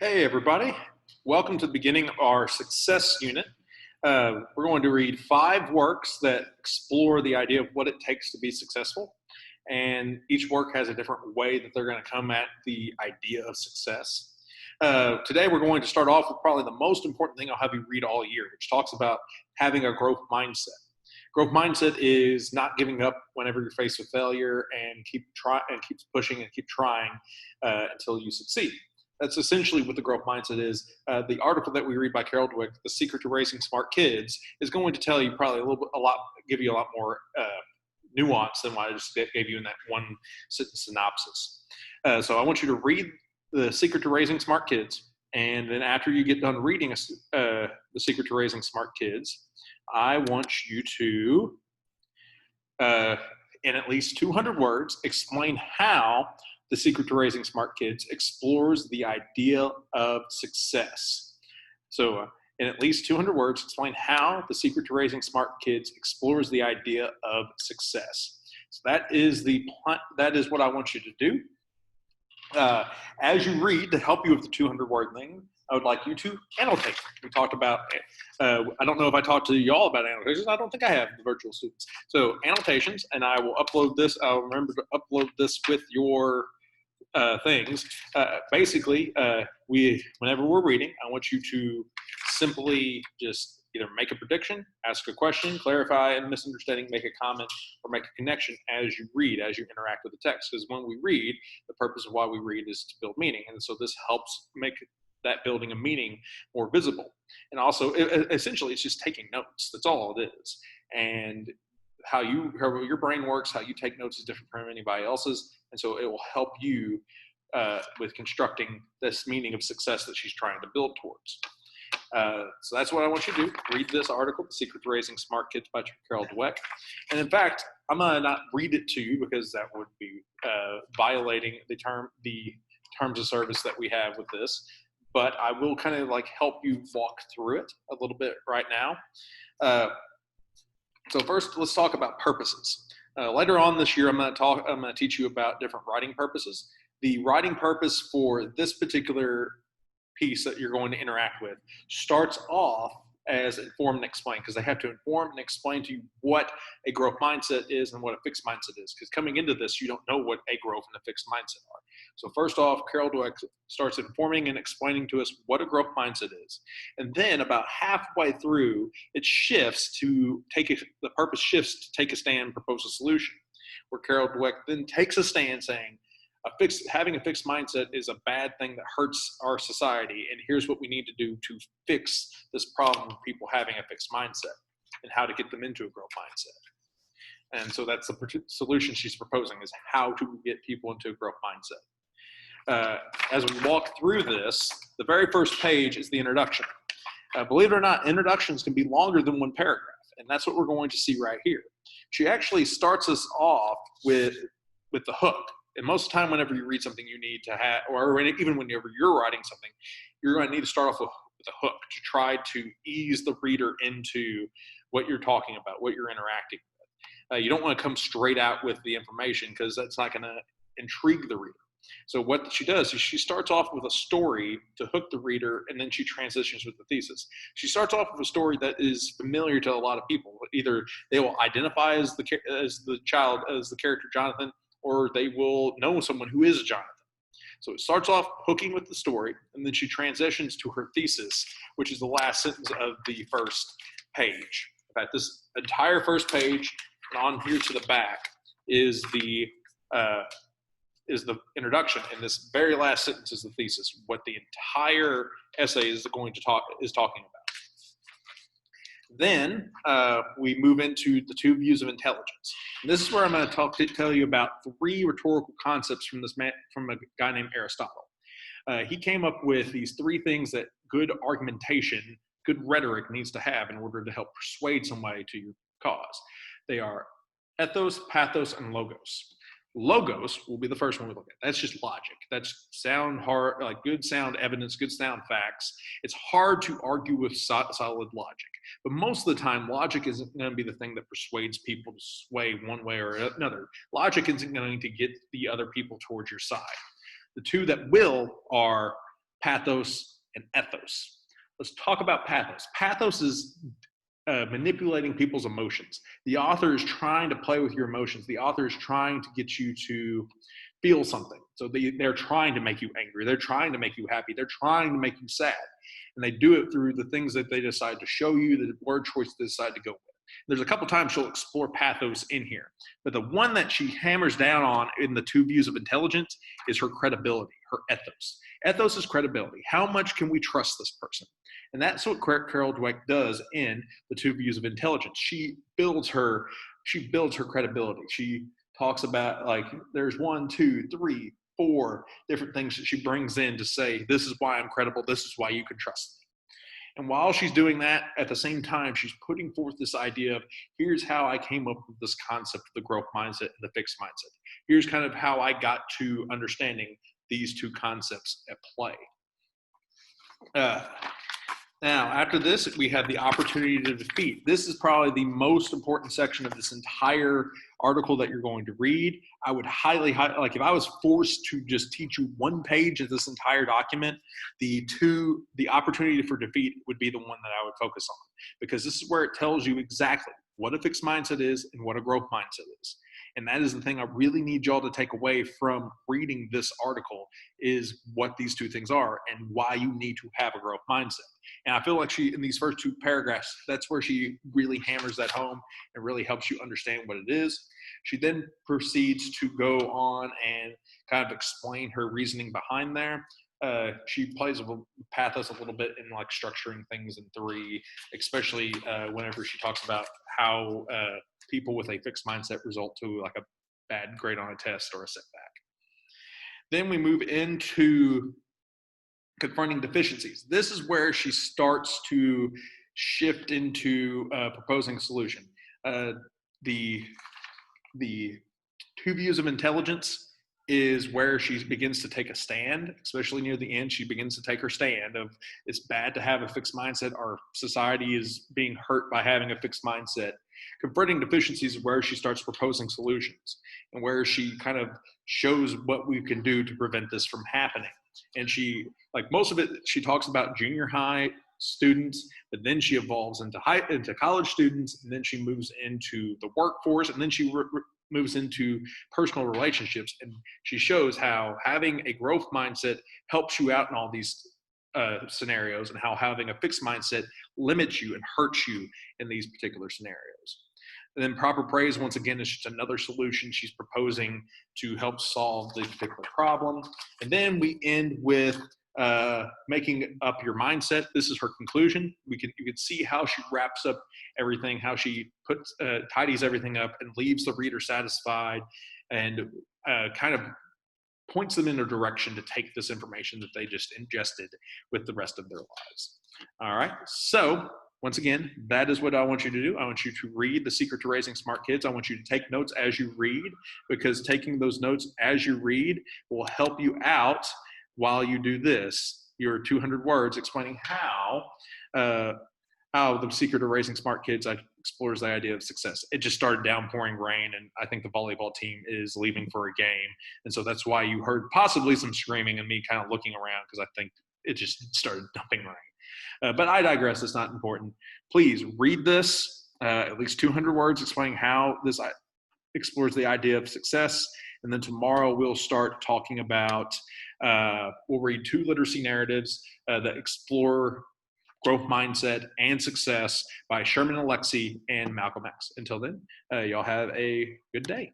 Hey everybody, welcome to the beginning of our success unit. We're going to read 5 works that explore the idea of what it takes to be successful, and each work has a different way that they're going to come at the idea of success. Today we're going to start off with probably the most important thing I'll have you read all year, which talks about having a growth mindset. Growth mindset is not giving up whenever you're faced with failure and keep pushing and keep trying until you succeed. That's essentially what the growth mindset is. The article that we read by Carol Dweck, "The Secret to Raising Smart Kids," is going to tell you probably give you a lot more nuance than what I just gave you in that one sentence synopsis. So I want you to read "The Secret to Raising Smart Kids," and then after you get done reading "The Secret to Raising Smart Kids," I want you to, in at least 200 words, explain how "The Secret to Raising Smart Kids" explores the idea of success. So in at least 200 words, explain how "The Secret to Raising Smart Kids" explores the idea of success. So that is what I want you to do. As you read, to help you with the 200-word thing, I would like you to annotate. We talked about, I don't know if I talked to y'all about annotations. I don't think I have, the virtual students. So annotations, and I will upload this. I'll remember to upload this with your things. Basically, whenever we're reading, I want you to simply just either make a prediction, ask a question, clarify a misunderstanding, make a comment, or make a connection as you read, as you interact with the text. Because when we read, the purpose of why we read is to build meaning. And so this helps make that building of meaning more visible. And also, essentially, it's just taking notes. That's all it is. And how your brain works, how you take notes is different from anybody else's. And so it will help you with constructing this meaning of success that she's trying to build towards. So that's what I want you to do. Read this article, "The Secret to Raising Smart Kids" by Carol Dweck. And in fact, I'm going to not read it to you because that would be violating the terms of service that we have with this. But I will kind of help you walk through it a little bit right now. So first, let's talk about purposes. Later on this year, I'm going to teach you about different writing purposes. The writing purpose for this particular piece that you're going to interact with starts off as inform and explain, because they have to inform and explain to you what a growth mindset is and what a fixed mindset is. Because coming into this, you don't know what a growth and a fixed mindset are. So first off, Carol Dweck starts informing and explaining to us what a growth mindset is. And then about halfway through, it shifts to the purpose shifts to take a stand, propose a solution, where Carol Dweck then takes a stand saying, having a fixed mindset is a bad thing that hurts our society, and here's what we need to do to fix this problem of people having a fixed mindset and how to get them into a growth mindset. And so that's the solution she's proposing, is how to get people into a growth mindset. As we walk through this, the very first page is the introduction. Believe it or not, introductions can be longer than one paragraph, and that's what we're going to see right here. She actually starts us off with the hook. And most of the time, whenever you read something, you need to have, or even whenever you're writing something, you're going to need to start off with a hook to try to ease the reader into what you're talking about, what you're interacting with. You don't want to come straight out with the information, because that's not going to intrigue the reader. So what she does is she starts off with a story to hook the reader, and then she transitions with the thesis. She starts off with a story that is familiar to a lot of people. Either they will identify as the character Jonathan, or they will know someone who is Jonathan. So it starts off hooking with the story, and then she transitions to her thesis, which is the last sentence of the first page. In fact, this entire first page and on here to the back is the introduction, and this very last sentence is the thesis, what the entire essay is talking about. Then we move into the 2 views of intelligence. And this is where I'm going to tell you about 3 rhetorical concepts from a guy named Aristotle. He came up with these 3 things that good argumentation, good rhetoric needs to have in order to help persuade somebody to your cause. They are ethos, pathos, and logos. Logos will be the first one we look at. That's just logic. That's good sound evidence, good sound facts. It's hard to argue with solid logic. But most of the time, logic isn't going to be the thing that persuades people to sway one way or another. Logic isn't going to get the other people towards your side. The 2 that will are Pathos and Ethos. Let's talk about pathos. Pathos is manipulating people's emotions. The author is trying to play with your emotions. The author is trying to get you to feel something. So they're trying to make you angry. They're trying to make you happy. They're trying to make you sad. And they do it through the things that they decide to show you, the word choice they decide to go with. There's a couple times she'll explore pathos in here, but the one that she hammers down on in the 2 views of intelligence is her credibility, her ethos. Ethos is credibility. How much can we trust this person? And that's what Carol Dweck does in the 2 views of intelligence. She builds her credibility. She talks about, like, there's 1, 2, 3, 4 different things that she brings in to say, this is why I'm credible. This is why you can trust me. And while she's doing that, at the same time, she's putting forth this idea of, here's how I came up with this concept of the growth mindset and the fixed mindset. Here's kind of how I got to understanding these 2 concepts at play. Now, after this, we have the opportunity to defeat. This is probably the most important section of this entire article that you're going to read. I would highly, like, if I was forced to just teach you 1 page of this entire document, the opportunity for defeat would be the one that I would focus on, because this is where it tells you exactly what a fixed mindset is and what a growth mindset is. And that is the thing I really need y'all to take away from reading this article, is what these 2 things are and why you need to have a growth mindset. And I feel like she, in these first 2 paragraphs, that's where she really hammers that home and really helps you understand what it is. She then proceeds to go on and kind of explain her reasoning behind there. She plays with pathos a little bit in, like, structuring things in 3, especially whenever she talks about how people with a fixed mindset result to, like, a bad grade on a test or a setback. Then we move into confronting deficiencies. This is where she starts to shift into proposing a solution. The 2 views of intelligence is where she begins to take a stand, especially near the end. She begins to take her stand of, it's bad to have a fixed mindset. Our society is being hurt by having a fixed mindset. Confronting deficiencies is where she starts proposing solutions and where she kind of shows what we can do to prevent this from happening. And she, like, most of it, she talks about junior high students, but then she evolves into college students, and then she moves into the workforce, and then she moves into personal relationships. And she shows how having a growth mindset helps you out in all these scenarios, and how having a fixed mindset limits you and hurts you in these particular scenarios. And then proper praise, once again, is just another solution she's proposing to help solve the particular problem. And then we end with making up your mindset. This is her conclusion. You can see how she wraps up everything, how she tidies everything up and leaves the reader satisfied, and kind of points them in a direction to take this information that they just ingested with the rest of their lives. All right. So once again, that is what I want you to do. I want you to read The Secret to Raising Smart Kids. I want you to take notes as you read, because taking those notes as you read will help you out while you do this, your 200 words explaining how The Secret to Raising Smart Kids explores the idea of success. It just started downpouring rain, and I think the volleyball team is leaving for a game. And so that's why you heard possibly some screaming and me kind of looking around, because I think it just started dumping rain. But I digress. It's not important. Please read this, at least 200 words explaining how this explores the idea of success. And then tomorrow we'll start talking about, we'll read 2 literacy narratives that explore growth mindset and success by Sherman Alexie and Malcolm X. Until then, y'all have a good day.